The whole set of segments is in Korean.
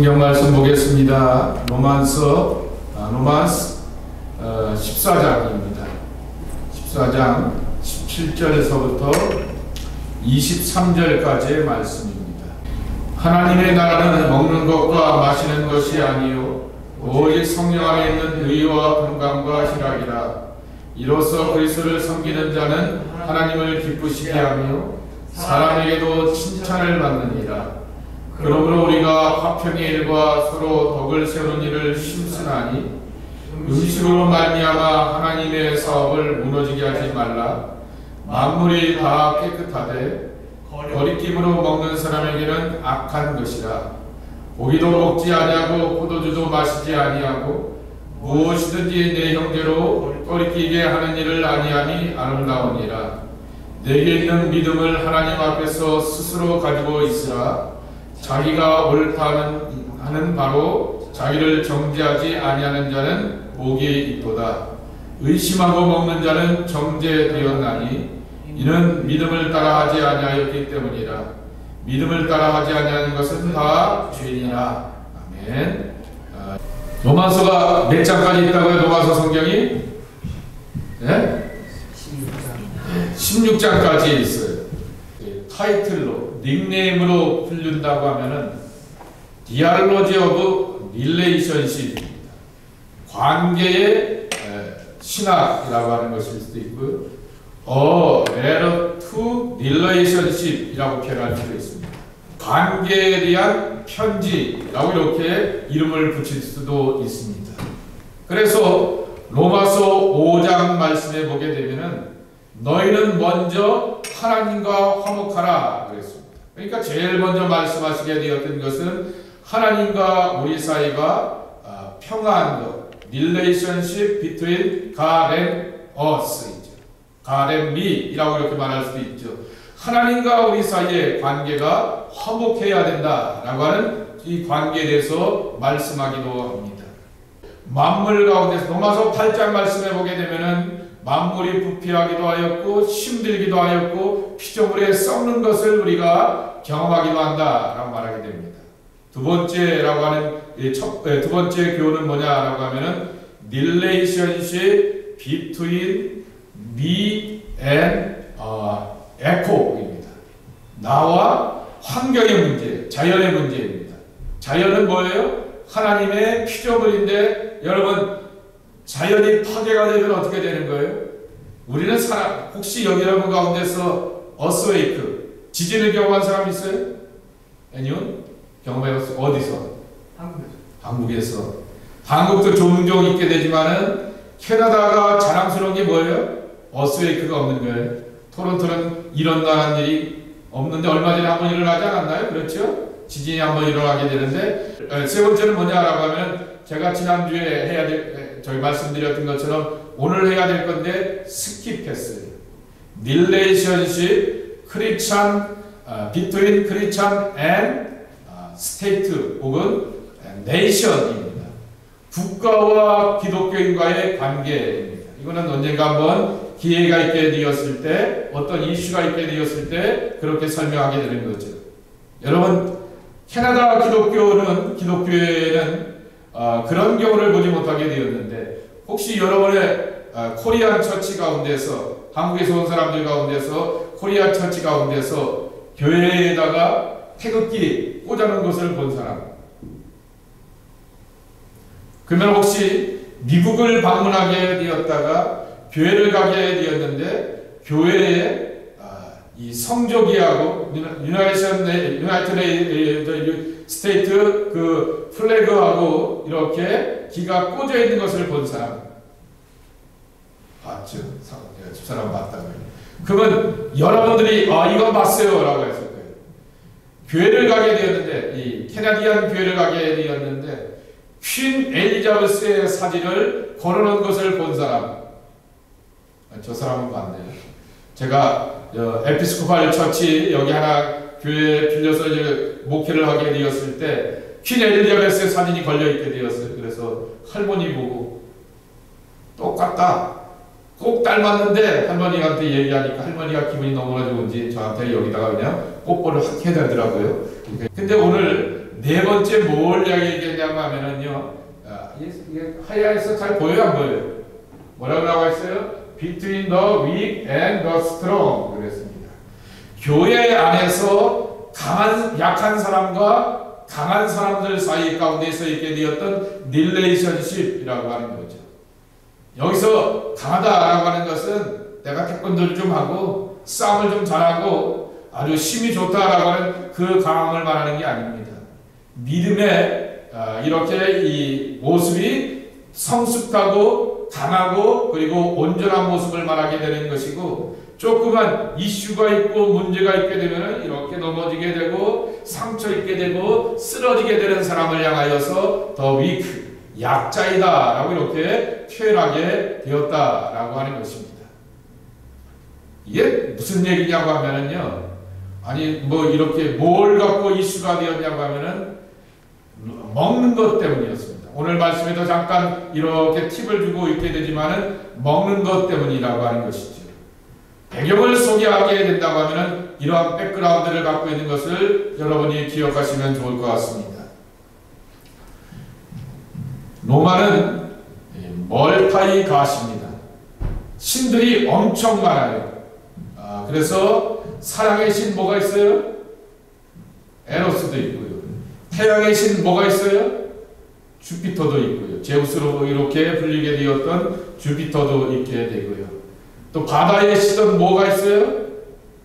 성경 말씀 보겠습니다. 로만스 14장입니다. 14장 17절에서부터 23절까지의 말씀입니다. 하나님의 나라는 먹는 것과 마시는 것이 아니요 오직 성령 안에 있는 의와 건강과 희락이라. 이로써 그리스도를 섬기는 자는 하나님을 기쁘시게 하며 사람에게도 칭찬을 받느니라. 그러므로 우리가 화평의 일과 서로 덕을 세우는 일을 힘쓰나니 음식으로 말미암아 하나님의 사업을 무너지게 하지 말라. 만물이 다 깨끗하되 거리낌으로 먹는 사람에게는 악한 것이라. 고기도 먹지 아니하고 포도주도 마시지 아니하고 무엇이든지 내 형제로 거리끼게 하는 일을 아니함이 아름다우니라. 내게 있는 믿음을 하나님 앞에서 스스로 가지고 있으라. 자기가 옳다 하는 바로 자기를 정죄하지 아니하는 자는 복이 있도다. 의심하고 먹는 자는 정죄되었나니 이는 믿음을 따라하지 아니하였기 때문이라. 믿음을 따라하지 아니하는 것은 다 죄니라. 아멘. 로마서가 몇 장까지 있다고요? 로마서 성경이? 네? 16장까지 있어요. 타이틀로, 닉네임으로 불린다고 하면은 디알로지 오브 릴레이션십입니다. 관계의 신학이라고 하는 것일 수도 있고요. letter to relationship이라고 표현할 수도 있습니다. 관계에 대한 편지라고 이렇게 이름을 붙일 수도 있습니다. 그래서 로마서 5장 말씀에 보게 되면은 너희는 먼저 하나님과 화목하라 그랬습니다. 그러니까 제일 먼저 말씀하시게 되었던 것은 하나님과 우리 사이가 평화한 것, relationship between God and us이죠. God and me이라고 이렇게 말할 수도 있죠. 하나님과 우리 사이의 관계가 화목해야 된다라고 하는 이 관계에 대해서 말씀하기도 합니다. 만물 가운데서 로마서 8장 말씀해 보게 되면은 만물이 부패하기도 하였고 힘들기도 하였고 피조물에 썩는 것을 우리가 경험하기도 한다라고 말하게 됩니다. 두 번째라고 하는 두 번째 교훈은 뭐냐라고 하면은 relationship between me and echo입니다. 나와 환경의 문제, 자연의 문제입니다. 자연은 뭐예요? 하나님의 피조물인데 여러분 자연이 파괴가 되면 어떻게 되는 거예요? 우리는 혹시 여러분 가운데서 어스웨이크 지진을 경험한 사람 있어요? 아니요? 경험해봤어요? 어디서? 한국에서. 한국도 종종 있게 되지만은 캐나다가 자랑스러운 게 뭐예요? 어스웨이크가 없는 거예요. 토론토는 일어나는 일이 없는데 얼마 전에 한번 일어나지 않았나요? 그렇죠? 지진이 한번 일어나게 되는데 세 번째는 뭐냐라고 하면 제가 지난주에 저희 말씀드렸던 것처럼 오늘 해야 될 건데 스킵했어요. Relationship Christian between Christian and state 혹은 nation입니다. 국가와 기독교인과의 관계입니다. 이거는 언젠가 한번 기회가 있게 되었을 때 어떤 이슈가 있게 되었을 때 그렇게 설명하게 되는 거죠. 여러분 캐나다 기독교회는 그런 경우를 보지 못하게 되었는데 혹시 여러분의 코리안 처치 가운데서 한국에서 온 사람들 가운데서 코리안 처치 가운데서 교회에다가 태극기 꽂아놓은 것을 본 사람 그러면 혹시 미국을 방문하게 되었다가 교회를 가게 되었는데 교회에 이 성조기하고 유나이티드 스테이트 그 플래그하고 이렇게 기가 꽂아 있는 것을 본 사람 봤죠? 집사람 봤다고요. 그러면 여러분들이 이거 봤어요 라고 했을 거예요. 교회를 가게 되었는데 이 캐나디안 교회를 가게 되었는데 퀸 엘리자베스의 사진을 걸어놓은 것을 본 사람 저 사람은 봤네요. 제가 에피스코팔 처치 여기 하나 교회에 빌려서 이제 목회를 하게 되었을 때 퀸 엘리자베스의 사진이 걸려있게 되었어요. 그래서 할머니 보고 똑같다. 꼭 닮았는데 할머니한테 얘기하니까 할머니가 기분이 너무나 좋은지 저한테 여기다가 그냥 뽀뽀를 확 해대더라고요. 근데 오늘 네 번째 뭘 이야기했냐고 하면은요, 이게 하야에서 잘 보여요, 안 보여요? 뭐라고 나와 있어요? Between the weak and the strong 그랬습니다. 교회 안에서 약한 사람과 강한 사람들 사이 가운데서 있게 되었던 릴레이션십이라고 하는 거죠. 여기서 강하다라고 하는 것은 내가 태권도를 좀 하고 싸움을 좀 잘하고 아주 힘이 좋다라고 하는 그 강함을 말하는 게 아닙니다. 믿음의 이렇게 이 모습이 성숙하고 강하고 그리고 온전한 모습을 말하게 되는 것이고, 조그만 이슈가 있고 문제가 있게 되면 이렇게 넘어지게 되고 상처 입게 되고 쓰러지게 되는 사람을 향하여서 더 위크, 약자이다 라고 이렇게 표현하게 되었다라고 하는 것입니다. 이게 무슨 얘기냐고 하면은요, 아니 뭐 이렇게 뭘 갖고 이슈가 되었냐고 하면은 먹는 것 때문이었습니다. 오늘 말씀에도 잠깐 이렇게 팁을 주고 있게 되지만은 먹는 것 때문이라고 하는 것이죠. 배경을 소개하게 된다고 하면은 이러한 백그라운드를 갖고 있는 것을 여러분이 기억하시면 좋을 것 같습니다. 로마는 멀타이 가십니다. 신들이 엄청 많아요. 그래서 사랑의 신 뭐가 있어요? 에로스도 있고요. 태양의 신 뭐가 있어요? 주피터도 있고요. 제우스로 이렇게 불리게 되었던 주피터도 있게 되고요. 또 바다의 신은 뭐가 있어요?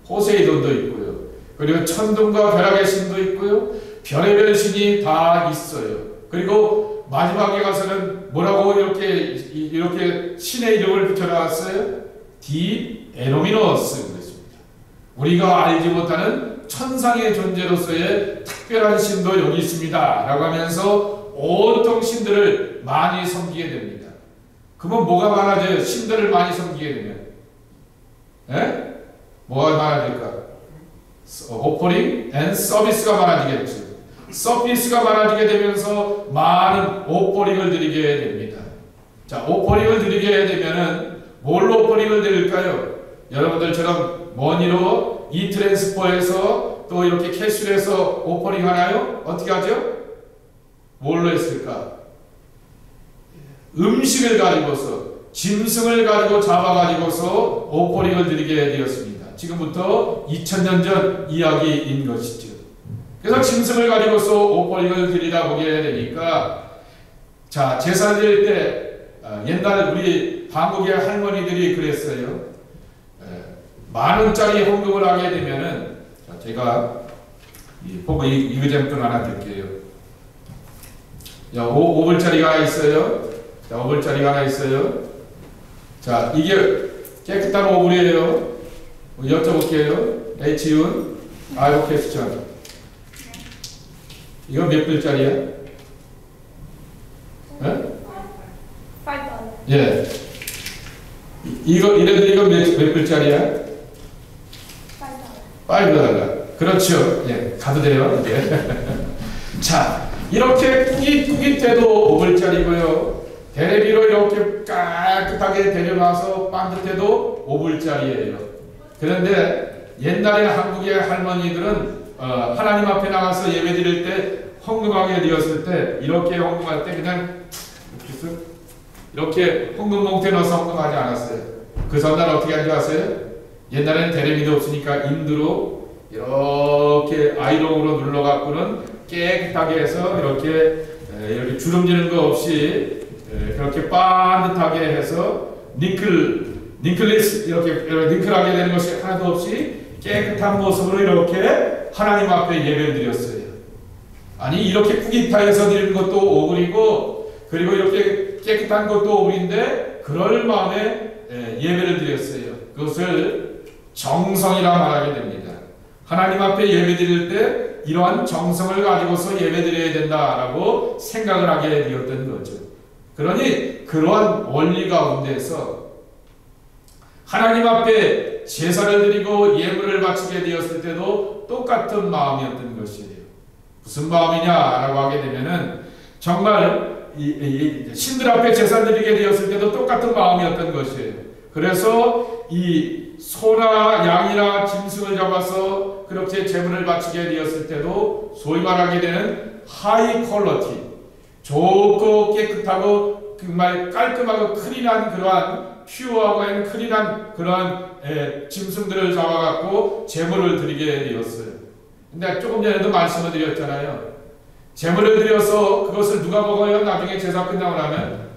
포세이돈도 있고요. 그리고 천둥과 벼락의 신도 있고요. 별의별 신이 다 있어요. 그리고 마지막에 가서는 뭐라고 이렇게 신의 이름을 붙여놨어요? 디 에노미너스 그랬습니다. 우리가 알지 못하는 천상의 존재로서의 특별한 신도 여기 있습니다 라고 하면서 온통 신들을 많이 섬기게 됩니다. 그러면 뭐가 많아져요? 신들을 많이 섬기게 되면 뭐가 많아질까? 오퍼링 앤 서비스가 많아지겠죠. 서비스가 많아지게 되면서 많은 오퍼링을 드리게 됩니다. 자, 오퍼링을 드리게 되면은 뭘로 오퍼링을 드릴까요? 여러분들처럼 머니로 이트랜스퍼에서 또 이렇게 캐슐에서 오퍼링 하나요? 어떻게 하죠? 뭘로 했을까? 음식을 가지고서, 짐승을 가지고 잡아가지고서 오퍼링을 드리게 되었습니다. 지금부터 2000년 전 이야기인 것이죠. 그래서 짐승을 가지고서 오퍼링을 드리다 보게 되니까, 자, 제사 드릴 때 옛날 우리 한국의 할머니들이 그랬어요. 10,000원짜리 헌금을 하게 되면은, 제가 보고 이그잼플 하나 드릴게요. 5불짜리가 하나 있어요. 자, 5불짜리가 하나 있어요. 자, 이게 깨끗한 5불이에요. 여쭤볼게요. H윤, 아이고 퀘스천. 이거 몇 불짜리야? $5. 예. 이래도 몇 불짜리야? $5. 그렇죠. 예, 가도 돼요. 예. 자, 이렇게 꾸깃꾸깃해도 5불짜리고요. 대레비로 이렇게 깨끗하게 데려놔서 반듯해도 5불짜리예요. 그런데 옛날에 한국의 할머니들은 하나님 앞에 나가서 예배 드릴 때 헌금하게 되었을 때 이렇게 헌금할 때 그냥 이렇게 헌금 봉투에 넣어서 헌금하지 않았어요. 그 전날 어떻게 하는지 아세요? 옛날에는 대레비도 없으니까 인두로 이렇게 아이롱으로 눌러갖고는 깨끗하게 해서 이렇게 주름지는 거 없이 그렇게 반듯하게 해서 닝클리스 이렇게 닝클하게 되는 것이 하나도 없이 깨끗한 모습으로 이렇게 하나님 앞에 예배를 드렸어요. 아니 이렇게 꾸깃하여서 드리는 것도 5불이고 그리고 이렇게 깨끗한 것도 5불인데 그럴 마음에 예배를 드렸어요. 그것을 정성이라 말하게 됩니다. 하나님 앞에 예배 드릴 때 이러한 정성을 가지고서 예배 드려야 된다라고 생각을 하게 되었던 거죠. 그러니 그러한 원리 가운데서 하나님 앞에 제사를 드리고 예물을 바치게 되었을 때도 똑같은 마음이었던 것이에요. 무슨 마음이냐라고 하게 되면은 정말 신들 앞에 제사 드리게 되었을 때도 똑같은 마음이었던 것이에요. 그래서 이 소나 양이나 짐승을 잡아서 그렇게 제물을 바치게 되었을 때도 소위 말하게 되는 하이 퀄러티, 좋고 깨끗하고 정말 깔끔하고 클린한 그러한 퓨어하고 클린한 그러한 짐승들을 잡아갖고 제물을 드리게 되었어요. 근데 조금 전에도 말씀을 드렸잖아요. 제물을 드려서 그것을 누가 먹어요? 나중에 제사 끝나고 나면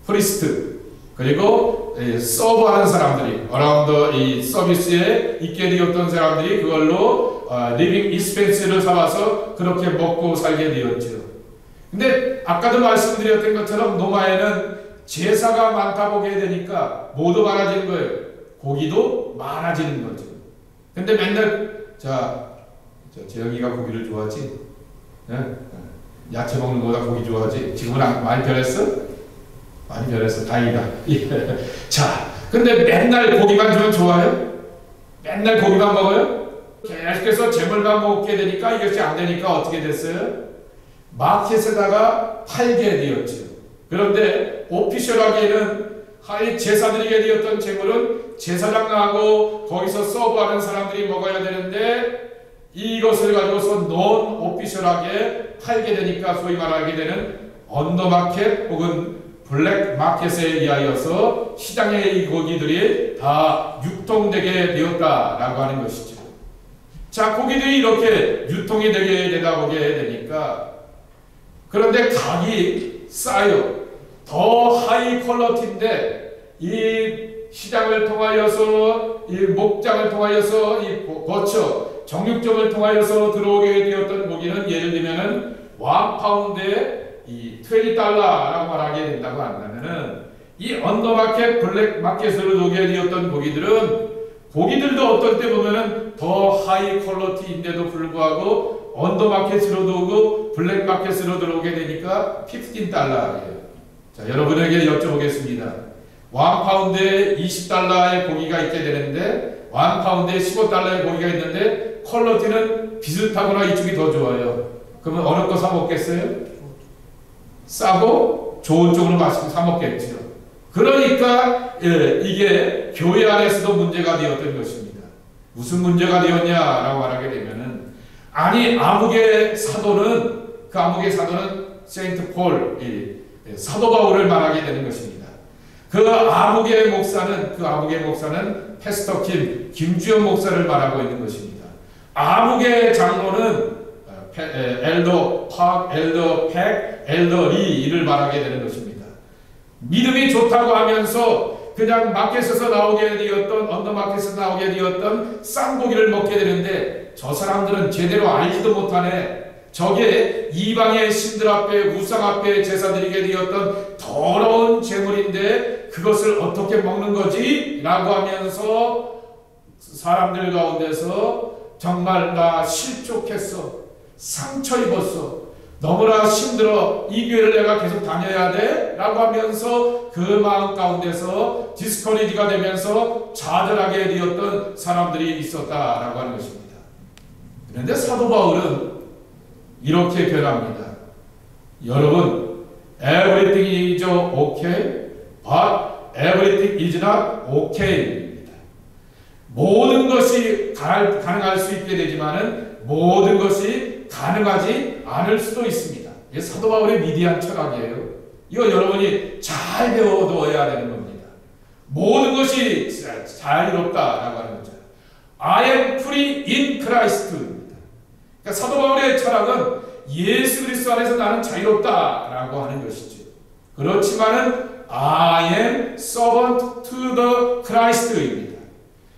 프리스트 그리고 서브하는 사람들이 어라운드 이 서비스에 있게 되었던 사람들이 그걸로 리빙 익스펜스를 삼아서 그렇게 먹고 살게 되었죠. 근데 아까도 말씀드렸던 것처럼 노마에는 제사가 많다 보게 되니까 뭐도 많아지는 거예요. 고기도 많아지는 거죠. 근데 맨날 재영이가 고기를 좋아하지? 야채 먹는 거보다 고기 좋아하지? 지금은 많이 변했어? 많이 변했어. 다행이다. 자, 근데 맨날 고기만 주면 좋아요? 맨날 고기만 먹어요? 계속해서 재물만 먹게 되니까 이것이 안 되니까 어떻게 됐어요? 마켓에다가 팔게 되었죠. 그런데 오피셜하게는 제사 드리게 되었던 재물은 제사장하고 거기서 서브하는 사람들이 먹어야 되는데 이것을 가지고서 논 오피셜하게 팔게 되니까 소위 말하게 되는 언더마켓 혹은 블랙 마켓에 의하여서 시장의 이 고기들이 다 유통되게 되었다라고 하는 것이죠. 자, 고기들이 이렇게 유통이 되게 되다 보게 되니까 그런데 가격이 싸요. 더 하이 퀄러티인데 이 시장을 통하여서 이 목장을 통하여서 이 거쳐 정육점을 통하여서 들어오게 되었던 고기는 예를 들면은 1파운드에 이 $20라고 말하게 된다고 한다면은 이 언더마켓 블랙 마켓으로 오게 되었던 고기들도 어떨 때 보면은 더 하이 퀄러티인데도 불구하고 언더마켓으로도 오고 블랙 마켓으로 들어오게 되니까 $15예요. 자, 여러분에게 여쭤보겠습니다. 1파운드에 $20의 고기가 있게 되는데 1파운드에 $15의 고기가 있는데 퀄러티는 비슷하거나 이쪽이 더 좋아요. 그러면 어느 거 사 먹겠어요? 싸고 좋은 쪽으로 사 먹겠죠. 그러니까 이게 교회 안에서도 문제가 되었던 것입니다. 무슨 문제가 되었냐라고 말하게 되면은 아니 암흑의 사도는 세인트 폴 사도 바울을 말하게 되는 것입니다. 그 암흑의 목사는 패스터 김주현 목사를 말하고 있는 것입니다. 암흑의 장로는 엘더 팍, 엘더 팩, 엘더 리를 말하게 되는 것입니다. 믿음이 좋다고 하면서 그냥 마켓에서 나오게 되었던 언더마켓에서 나오게 되었던 쌍고기를 먹게 되는데 저 사람들은 제대로 알지도 못하네. 저게 이방의 신들 앞에 우상 앞에 제사 드리게 되었던 더러운 제물인데 그것을 어떻게 먹는 거지? 라고 하면서 사람들 가운데서 정말 나 실족했어. 상처 입었어. 너무나 힘들어. 이 교회를 내가 계속 다녀야 돼? 라고 하면서 그 마음 가운데서 디스커리지가 되면서 좌절하게 되었던 사람들이 있었다라고 하는 것입니다. 그런데 사도 바울은 이렇게 변합니다. 여러분, everything is okay, but everything is not okay입니다. 모든 것이 가능할 수 있게 되지만은 모든 것이 가능하지 않을 수도 있습니다. 이게 사도 바울의 미디안 철학이에요. 이거 여러분이 잘 배워둬야 되는 겁니다. 모든 것이 자유롭다라고 하는 거죠. I am free in Christ입니다. 그러니까 사도 바울의 철학은 예수 그리스도 안에서 나는 자유롭다라고 하는 것이죠. 그렇지만은 I am servant to the Christ입니다.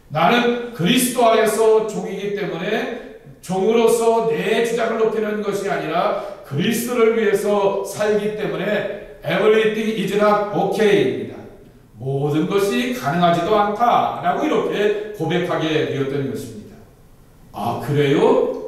나는 그리스도 안에서 종이기 때문에 종으로서 내 주장을 높이는 것이 아니라 그리스도를 위해서 살기 때문에 everything is not okay입니다. 모든 것이 가능하지도 않다라고 이렇게 고백하게 되었던 것입니다. 아, 그래요?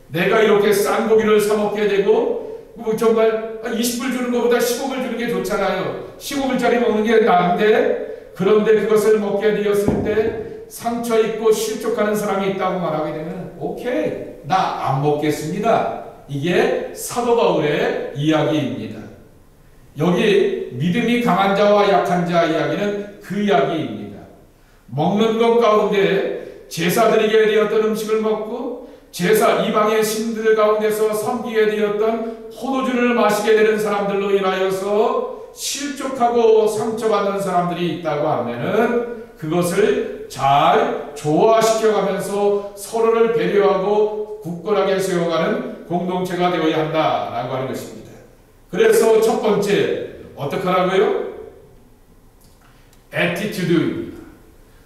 내가 이렇게 싼 고기를 사 먹게 되고 정말 20불 주는 것보다 15불 주는 게 좋잖아요. 15불짜리 먹는 게 나은데 그런데 그것을 먹게 되었을 때 상처 입고 실족하는 사람이 있다고 말하게 되면 오케이, 나 안 먹겠습니다. 이게 사도 바울의 이야기입니다. 여기 믿음이 강한 자와 약한 자 이야기는 그 이야기입니다. 먹는 것 가운데 제사 드리게 되었던 음식을 먹고 제사 이방의 신들 가운데서 섬기게 되었던 포도주를 마시게 되는 사람들로 인하여서 실족하고 상처받는 사람들이 있다고 하면은 그것을 잘 조화시켜가면서 서로를 배려하고 굳건하게 세워가는 공동체가 되어야 한다라고 하는 것입니다. 그래서 첫 번째 어떻게 하라고요? 애티튜드입니다.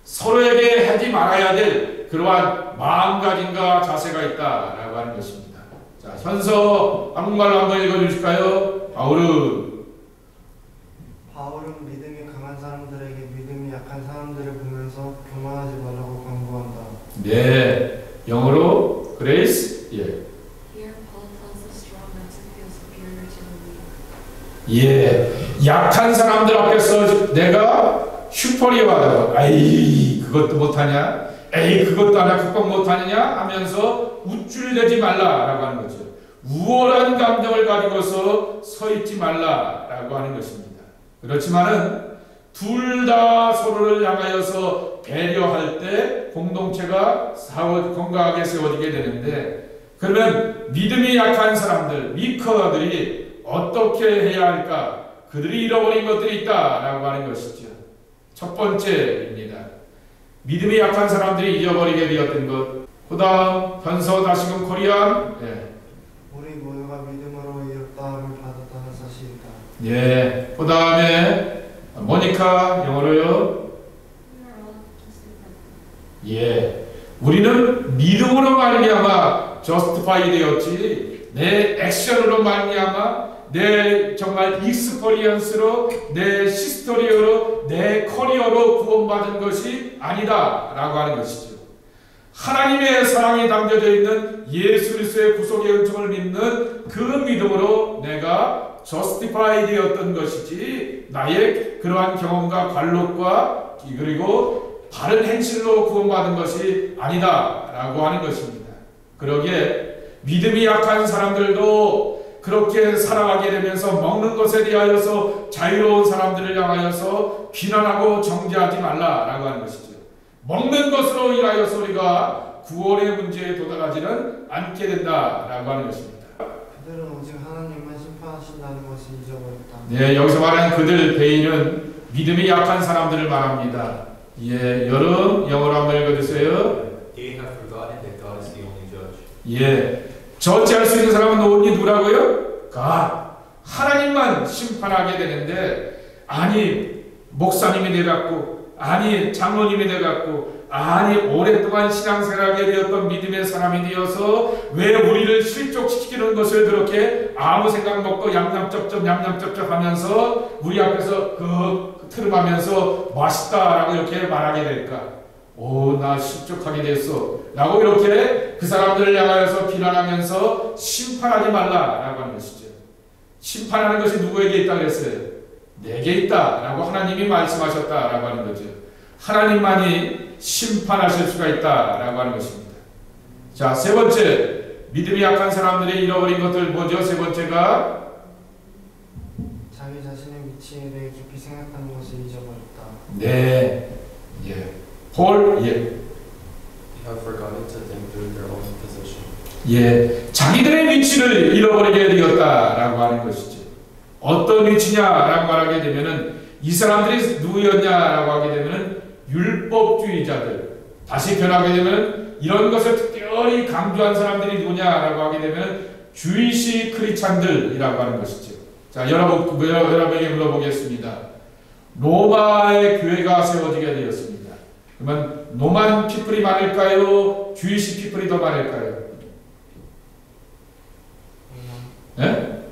서로에게 하지 말아야 될 그러한 마음가짐과 자세가 있다라고 하는 것입니다. 자, 현서 한국말로 한번 읽어주실까요? 바울은 믿음이 강한 사람들에게 믿음이 약한 사람들을 보면서 교만하지 말라고 권고한다. 네, 영어로 그레이스. 예. Here Paul tells the strong not to feel superior to the weak. 예, 약한 사람들 앞에서 내가 슈퍼리어하다고, 에이 그것도 못하냐, 에이 그것도 하나 극복 못하느냐 하면서 우쭐대지 말라라고 하는 거죠. 우월한 감정을 가지고서 서 있지 말라라고 하는 것입니다. 그렇지만은 둘 다 서로를 향하여서 배려할 때 공동체가 건강하게 세워지게 되는데, 그러면 믿음이 약한 사람들, 위커들이 어떻게 해야 할까? 그들이 잃어버린 것들이 있다라고 하는 것이죠. 첫 번째입니다. 믿음이 약한 사람들이 잃어버리게 되었던 것. 그 다음 현서 다시금 코리안. 예. 우리 모두가 믿음으로 이었다함을 받았다는 사실이다. 예. 그 다음에 모니카 영어로요. We are all justified. 예. 우리는 믿음으로 말미암아 저스티파이 되었지, 내 액션으로 말미암아, 내 정말 익스퍼리언스로, 내 시스토리어로, 내 커리어로 구원받은 것이 아니다 라고 하는 것이죠. 하나님의 사랑이 담겨져 있는 예수 그리스도의 구속의 은총을 믿는 그 믿음으로 내가 저스티파이 되었던 것이지, 나의 그러한 경험과 관록과 그리고 바른 행실로 구원받은 것이 아니다 라고 하는 것입니다. 그러기에 믿음이 약한 사람들도 그렇게 살아가게 되면서 먹는 것에 대하여서 자유로운 사람들을 향하여서 비난하고 정죄하지 말라라고 하는 것이죠. 먹는 것으로 인하여서 우리가 구원의 문제에 도달하지는 않게 된다라고 하는 것입니다. 그들은 오직 하나님만 심판하신다는 것을 잊어버렸다. 네, 여기서 말하는 그들 베인은 믿음이 약한 사람들을 말합니다. 예, 여름 영어로 한번 읽어주세요. They have forgotten that God is the only judge. 예, 저지할 수 있는 사람은 오직 누구라고요? 하나님만 심판하게 되는데, 아니 목사님이 돼갖고, 아니 장로님이 돼갖고, 아니 오랫동안 신앙생활하게 되었던 믿음의 사람이 되어서 왜 우리를 실족시키는 것을 그렇게 아무 생각 먹고 얌얌쩝쩝 하면서 우리 앞에서 그 트름하면서 맛있다라고 이렇게 말하게 될까? 오, 나 실족하게 됐어 라고 이렇게 그 사람들을 향하여서 비난하면서 심판하지 말라라고 하는 것이죠. 심판하는 것이 누구에게 있다고 했어요? 내게 있다라고 하나님이 말씀하셨다라고 하는 거죠. 하나님만이 심판하실 수가 있다라고 하는 것입니다. 자, 세 번째, 믿음이 약한 사람들이 잃어버린 것들 뭐죠? 세 번째가 자기 자신의 위치에 대해 깊이 생각하는 것을 잊어버렸다. 네, 예, 폴, 예, They have forgotten to think through their own position. 예, 자기들의 위치를 잃어버리게 되었다라고 하는 것이죠. 어떤 위치냐라고 말하게 되면은 이 사람들이 누구였냐라고 하게 되면은 율법주의자들. 다시 변하게 되면 이런 것을 특별히 강조한 사람들이 누구냐라고 하게 되면 주이시 크리스찬들이라고 하는 것이죠. 자, 여러분에게 물어보겠습니다. 로마의 교회가 세워지게 되었습니다. 그러면 노만 피플이 많을까요? 주이시 피플이 더 많을까요? 네?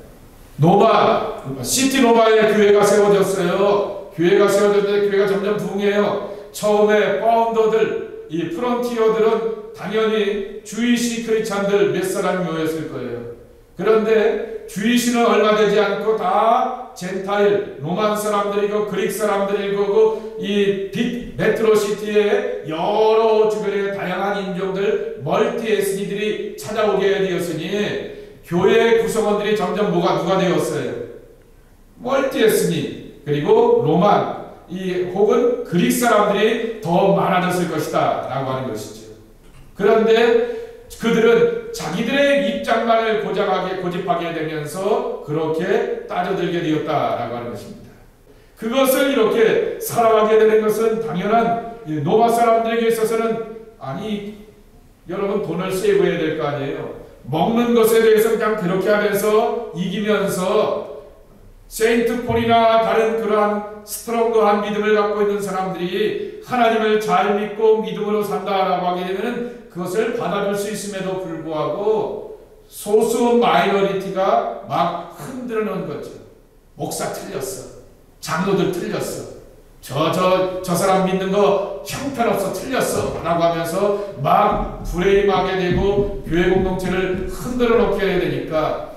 시티 로마의 교회가 세워졌어요. 교회가 세워졌는데 교회가 점점 부흥해요. 처음에 파운더들, 이 프론티어들은 당연히 주이시 크리스찬들 몇 사람이 모였을 거예요. 그런데 주이시는 얼마 되지 않고 다 젠타일, 로만 사람들이고 그릭 사람들이고 이 빅 메트로시티의 여러 주변의 다양한 인종들, 멀티 에스니들이 찾아오게 되었으니 교회 구성원들이 점점 누가 되었어요? 멀티 에스니, 그리고 로만, 혹은 그릭 사람들이 더 많아졌을 것이다 라고 하는 것이죠. 그런데 그들은 자기들의 입장만을 고집하게 되면서 그렇게 따져들게 되었다라고 하는 것입니다. 그것을 이렇게 살아가게 되는 것은 당연한 노마 사람들에게 있어서는 아니 여러분 돈을 세이브해야 될 거 아니에요. 먹는 것에 대해서 그냥 그렇게 하면서 이기면서 세인트 폴이나 다른 그러한 스트롱거한 믿음을 갖고 있는 사람들이 하나님을 잘 믿고 믿음으로 산다라고 하게 되면 그것을 받아줄 수 있음에도 불구하고 소수 마이너리티가 막 흔들어 놓은 거죠. 목사 틀렸어. 장로들 틀렸어. 저 사람 믿는 거 형편없어 틀렸어 라고 하면서 막 불해임하게 되고 교회 공동체를 흔들어 놓게 되니까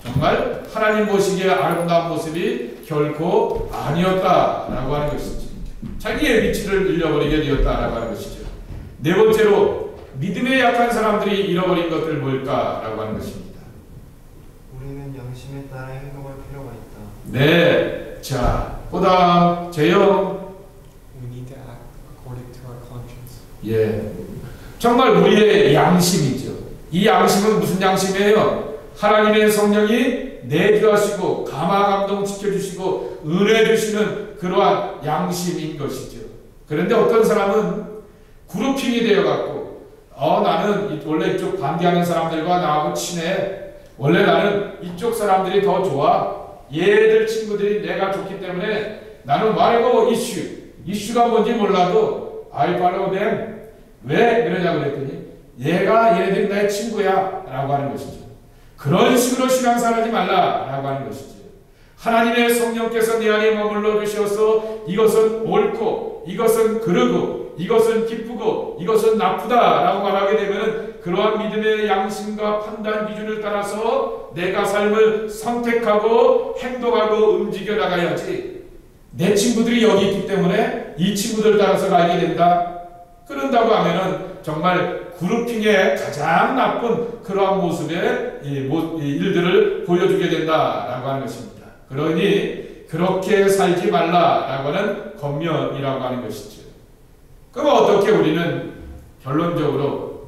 정말 하나님 보시기에 아름다운 모습이 결코 아니었다라고 하는 것이지. 자기의 위치를 잃어버리게 되었다라고 하는 것이죠. 네 번째로 믿음에 약한 사람들이 잃어버린 것들 뭘까라고 하는 것입니다. 우리는 양심에 따라 행동할 필요가 있다. 네, 자, 그다음 재영. We need to act according to our conscience. 예, 정말 우리의 양심이죠. 이 양심은 무슨 양심이에요? 하나님의 성령이 내주하시고 감화감동 시켜주시고 은혜 주시는 그러한 양심인 것이죠. 그런데 어떤 사람은 그룹핑이 되어갖고 나는 원래 이쪽 반대하는 사람들과 나하고 친해. 원래 나는 이쪽 사람들이 더 좋아. 얘들 친구들이 내가 좋기 때문에 나는 whatever 이슈가 뭔지 몰라도 I follow them. 왜 그러냐고 그랬더니 얘가 얘네들이 내 친구야 라고 하는 것이죠. 그런 식으로 신앙생활하지 말라라고 하는 것이죠. 하나님의 성령께서 내 안에 머물러 주셔서 이것은 옳고 이것은 그르고 이것은 기쁘고 이것은 나쁘다라고 말하게 되면 그러한 믿음의 양심과 판단 기준을 따라서 내가 삶을 선택하고 행동하고 움직여 나가야지. 내 친구들이 여기 있기 때문에 이 친구들을 따라서 가게 된다. 그런다고 하면은 정말 그룹핑의 가장 나쁜 그러한 모습의 일들을 보여주게 된다라고 하는 것입니다. 그러니 그렇게 살지 말라라고 하는 권면이라고 하는 것이죠. 그럼 어떻게 우리는 결론적으로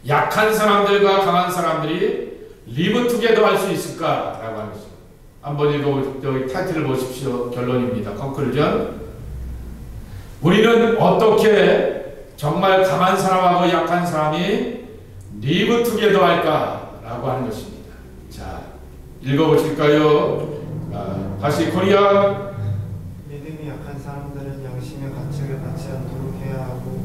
약한 사람들과 강한 사람들이 리브 투게더 할 수 있을까라고 하는 것이죠. 한번 여기 타이틀을 보십시오. 결론입니다. 컨클루전. 우리는 어떻게 정말 강한 사람하고 약한 사람이 리브 투게더 할까라고 하는 것입니다. 자, 읽어보실까요? 다시 코리아. 믿음이 약한 사람들은 양심의 가책을 받지 않도록 해야 하고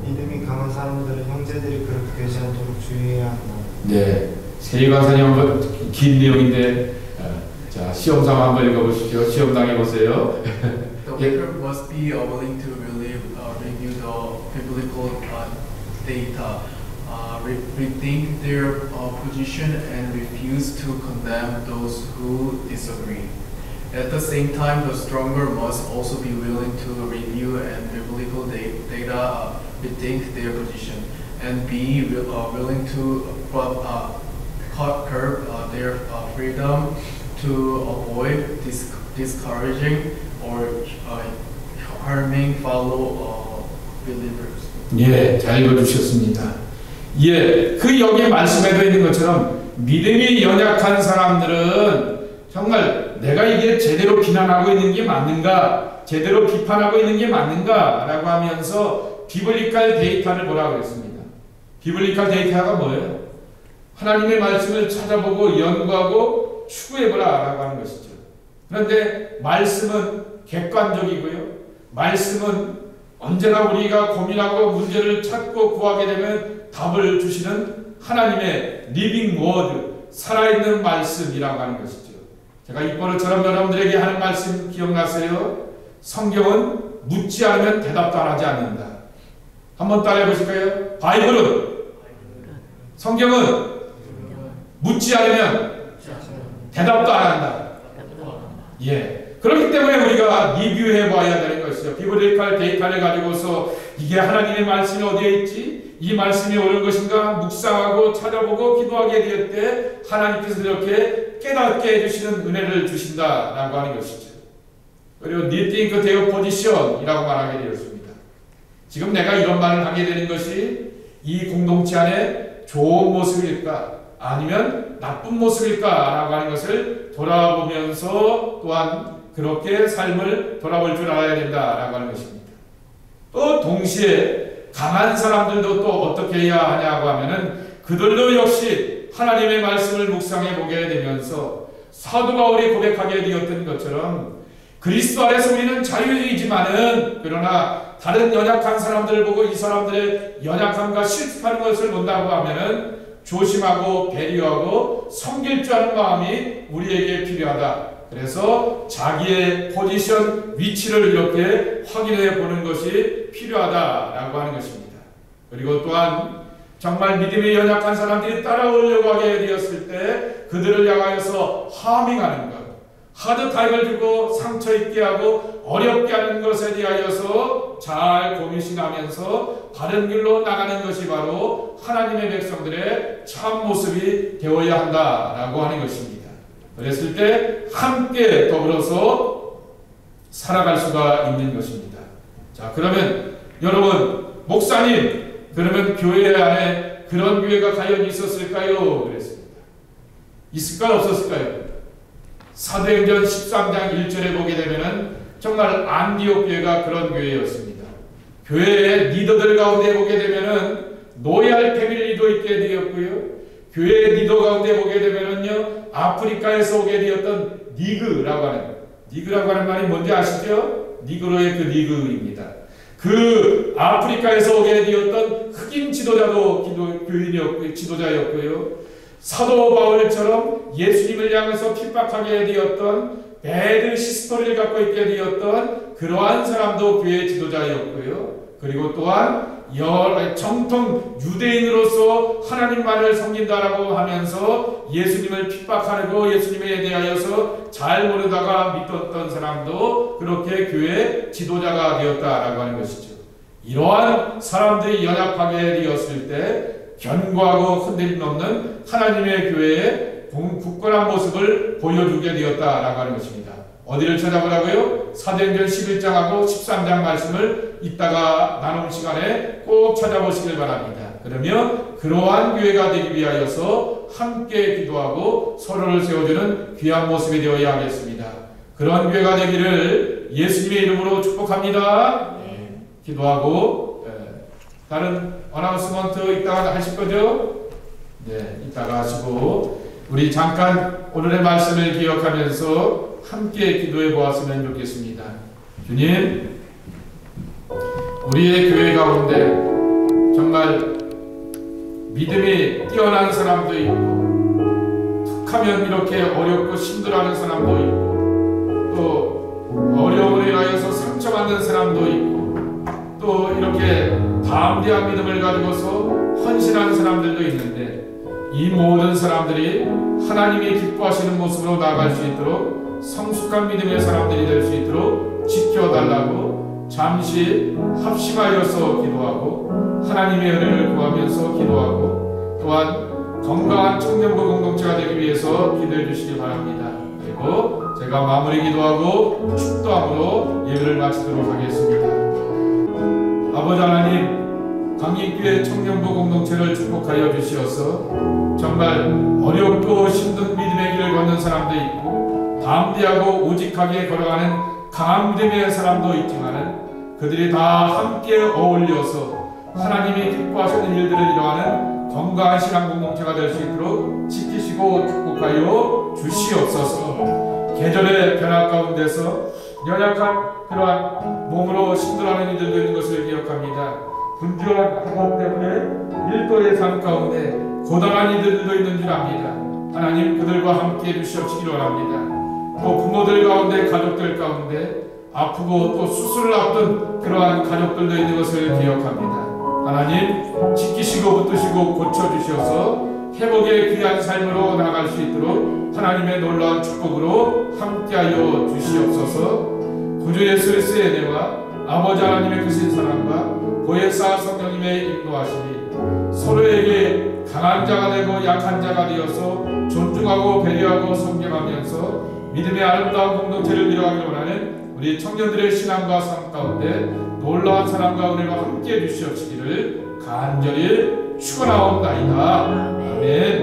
믿음이 강한 사람들은 형제들이 그렇게 되지 않도록 주의해야 한다. 네, 세리관사님 한번 긴 내용인데 자, 시험상 한번 읽어보십시오. 시험 당해보세요. The worker must be willing to review the biblical data, rethink their position, and refuse to condemn those who disagree. At the same time, the stronger must also be willing to review and biblical data, rethink their position, and be willing to curb their freedom to avoid discouraging or harming fellow believers. 예, 잘 읽어주셨습니다. 예, 그 여기 말씀에도 있는 것처럼 믿음이 연약한 사람들은 정말 내가 이게 제대로 비난하고 있는 게 맞는가, 제대로 비판하고 있는 게 맞는가 라고 하면서 비블리컬 데이터를 보라고 했습니다. 비블리컬 데이터가 뭐예요? 하나님의 말씀을 찾아보고 연구하고 추구해보라 라고 하는 것이죠. 그런데 말씀은 객관적이고요. 말씀은 언제나 우리가 고민하고 문제를 찾고 구하게 되면 답을 주시는 하나님의 리빙 워드, 살아있는 말씀이라고 하는 것이죠. 제가 이번처럼 여러분들에게 하는 말씀 기억나세요? 성경은 묻지 않으면 대답도 안 하지 않는다. 한번 따라해 보실까요? 바이블은, 성경은 묻지 않으면 대답도 안 한다. 예. 그렇기 때문에 우리가 리뷰해 봐야 되는 것이죠. 비블리컬 데이터를 가지고서 이게 하나님의 말씀이 어디에 있지? 이 말씀이 옳은 것인가? 묵상하고 찾아보고 기도하게 될 때 하나님께서 이렇게 깨닫게 해주시는 은혜를 주신다라고 하는 것이죠. 그리고 rethink their position이라고 말하게 되었습니다. 지금 내가 이런 말을 하게 되는 것이 이 공동체 안에 좋은 모습일까 아니면 나쁜 모습일까라고 하는 것을 돌아보면서 또한 그렇게 삶을 돌아볼 줄 알아야 된다라고 하는 것입니다. 또 동시에 강한 사람들도 또 어떻게 해야 하냐고 하면은 그들도 역시 하나님의 말씀을 묵상해 보게 되면서 사도 바울이 고백하게 되었던 것처럼 그리스도 안에서 우리는 자유이지만은 그러나 다른 연약한 사람들을 보고 이 사람들의 연약함과 실패하는 것을 본다고 하면은 조심하고 배려하고 섬길 줄 아는 마음이 우리에게 필요하다. 그래서 자기의 포지션, 위치를 이렇게 확인해 보는 것이 필요하다라고 하는 것입니다. 그리고 또한 정말 믿음이 연약한 사람들이 따라오려고 하게 되었을 때 그들을 향하여서 하밍하는 것, 하드타임을 주고 상처 입게 하고 어렵게 하는 것에 대하여서 잘 고민하면서 바른 길로 나가는 것이 바로 하나님의 백성들의 참 모습이 되어야 한다라고 하는 것입니다. 그랬을 때 함께 더불어서 살아갈 수가 있는 것입니다. 자, 그러면 여러분, 목사님, 그러면 교회 안에 그런 교회가 과연 있었을까요? 그랬습니다. 있을까요? 없었을까요? 사도행전 13장 1절에 보게 되면은 정말 안디옥 교회가 그런 교회였습니다. 교회의 리더들 가운데 보게 되면은 노얄 패밀리도 있게 되었고요. 교회의 리더 가운데 보게 되면은요, 아프리카에서 오게 되었던 니그라고 하는 말이 뭔지 아시죠? 니그로의 그 니그입니다. 그 아프리카에서 오게 되었던 흑인 지도자도 교인이었고요, 지도자였고요. 사도 바울처럼 예수님을 향해서 핍박하게 되었던 배드 시스토리를 갖고 있게 되었던 그러한 사람도 교회 지도자였고요. 그리고 또한 정통 유대인으로서 하나님만을 섬긴다라고 하면서 예수님을 핍박하고 예수님에 대하여서 잘 모르다가 믿었던 사람도 그렇게 교회 지도자가 되었다라고 하는 것이죠. 이러한 사람들이 연합하게 되었을 때 견고하고 흔들림 없는 하나님의 교회의 굳건한 모습을 보여주게 되었다라고 하는 것입니다. 어디를 찾아보라고요? 사도행전 11장하고 13장 말씀을 이따가 나눔 시간에 꼭 찾아보시길 바랍니다. 그러면 그러한 교회가 되기 위하여서 함께 기도하고 서로를 세워주는 귀한 모습이 되어야 하겠습니다. 그런 교회가 되기를 예수님의 이름으로 축복합니다. 기도하고 다른 어나운스먼트 이따가 하실 거죠? 네, 이따가 하시고 우리 잠깐 오늘의 말씀을 기억하면서 함께 기도해 보았으면 좋겠습니다. 주님, 우리의 교회 가운데 정말 믿음이 뛰어난 사람도 있고 툭하면 이렇게 어렵고 힘들어하는 사람도 있고 또 어려움으로 인하여서 상처받는 사람도 있고 또 이렇게 담대한 믿음을 가지고서 헌신하는 사람들도 있는데 이 모든 사람들이 하나님이 기뻐하시는 모습으로 나아갈 수 있도록 성숙한 믿음의 사람들이 될 수 있도록 지켜달라고 잠시 합심하여서 기도하고 하나님의 은혜를 구하면서 기도하고 또한 건강한 청년부 공동체가 되기 위해서 기도해 주시기 바랍니다. 그리고 제가 마무리 기도하고 축도함으로 예배를 마치도록 하겠습니다. 아버지 하나님, 광익교회 청년부 공동체를 축복하여 주시어서 정말 어렵고 힘든 믿음의 길을 걷는 사람도 있고 담대하고 우직하게 걸어가는 강한 믿음의 사람도 있지만 그들이 다 함께 어울려서 하나님이 기뻐하시는 일들을 이루어가는 건강한 신앙 공동체가 될 수 있도록 지키시고 축복하여 주시옵소서. 계절의 변화 가운데서 연약한 그러한 몸으로 힘들어하는 이들도 있는 것을 기억합니다. 분주한 학업 때문에 일도의 삶 가운데 고단한 이들도 있는 줄 압니다. 하나님, 그들과 함께 해주시옵시기 원합니다. 또 부모들 가운데, 가족들 가운데 아프고 또 수술을 앞둔 그러한 가족들도 있는 것을 기억합니다. 하나님, 지키시고 붙드시고 고쳐주셔서 회복의 귀한 삶으로 나아갈 수 있도록 하나님의 놀라운 축복으로 함께하여 주시옵소서. 구주 예수 그리스도의 은혜와 아버지 하나님의 크신 사랑과 보혜사 성령님의 인도하심이 서로에게 강한 자가 되고 약한 자가 되어서 존중하고 배려하고 섬김하면서 믿음의 아름다운 공동체를 이루어가길 원하는 우리 청년들의 신앙과 삶 가운데 놀라운 사랑과 은혜가 함께해 주시옵시기를 간절히 축원하옵나이다. 아멘.